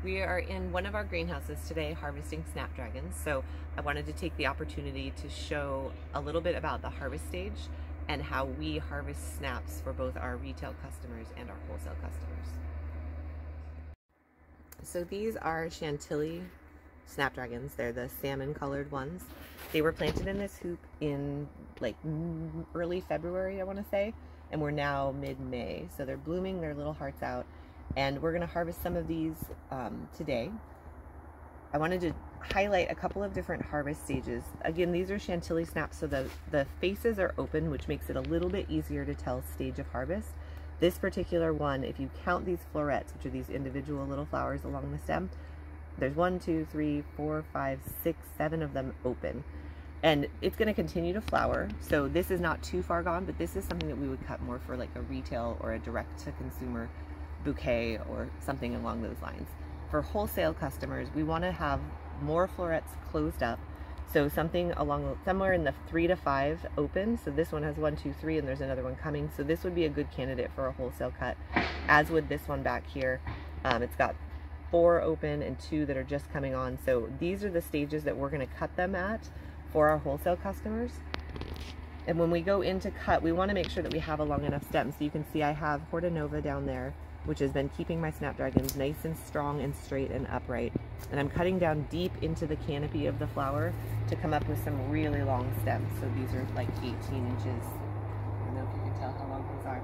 We are in one of our greenhouses today harvesting snapdragons, so I wanted to take the opportunity to show a little bit about the harvest stage and how we harvest snaps for both our retail customers and our wholesale customers. So these are Chantilly snapdragons. They're the salmon colored ones. They were planted in this hoop in like early February, I want to say, and we're now mid-May. So they're blooming their little hearts out, and we're going to harvest some of these today. I wanted to highlight a couple of different harvest stages. Again, these are Chantilly snaps, so the faces are open, which makes it a little bit easier to tell stage of harvest. This particular one, if you count these florets, which are these individual little flowers along the stem, there's 1, 2, 3, 4, 5, 6, 7 of them open. And it's going to continue to flower, so this is not too far gone, but this is something that we would cut more for like a retail or a direct-to-consumer bouquet or something along those lines. For wholesale customers, we want to have more florets closed up, so something along somewhere in the 3 to 5 open. So this one has 1, 2, 3, and there's another one coming, so this would be a good candidate for a wholesale cut, as would this one back here. It's got 4 open and 2 that are just coming on, so these are the stages that we're going to cut them at for our wholesale customers. And when we go in to cut, we want to make sure that we have a long enough stem. So you can see I have Hortanova down there, which has been keeping my snapdragons nice and strong and straight and upright. And I'm cutting down deep into the canopy of the flower to come up with some really long stems. So these are like 18 inches. I don't know if you can tell how long these are.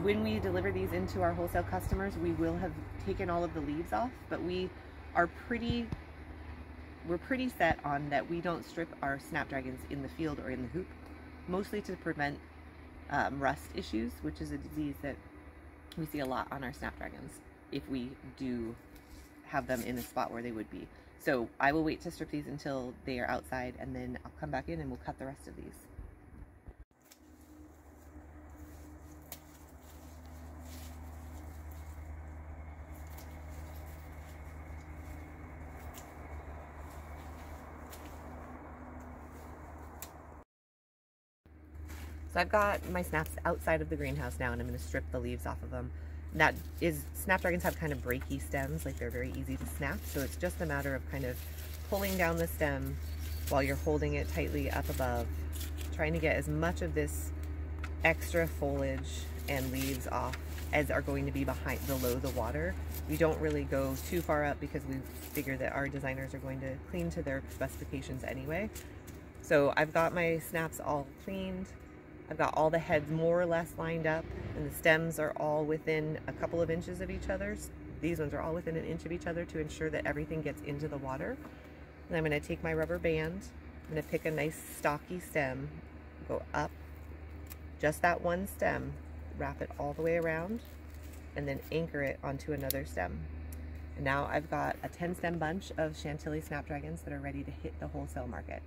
When we deliver these into our wholesale customers, we will have taken all of the leaves off, but we're pretty set on that we don't strip our snapdragons in the field or in the hoop, mostly to prevent rust issues, which is a disease that we see a lot on our snapdragons if we do have them in a spot where they would be. So I will wait to strip these until they are outside, and then I'll come back in and we'll cut the rest of these. So I've got my snaps outside of the greenhouse now, and I'm going to strip the leaves off of them. Snapdragons have kind of breaky stems, like they're very easy to snap, so it's just a matter of kind of pulling down the stem while you're holding it tightly up above, trying to get as much of this extra foliage and leaves off as are going to be below the water. We don't really go too far up because we figure that our designers are going to clean to their specifications anyway. So I've got my snaps all cleaned. I've got all the heads more or less lined up, and the stems are all within a couple of inches of each other. These ones are all within an inch of each other to ensure that everything gets into the water. And I'm going to take my rubber band, I'm going to pick a nice stocky stem, go up just that one stem, wrap it all the way around, and then anchor it onto another stem. And now I've got a 10 stem bunch of Chantilly snapdragons that are ready to hit the wholesale market.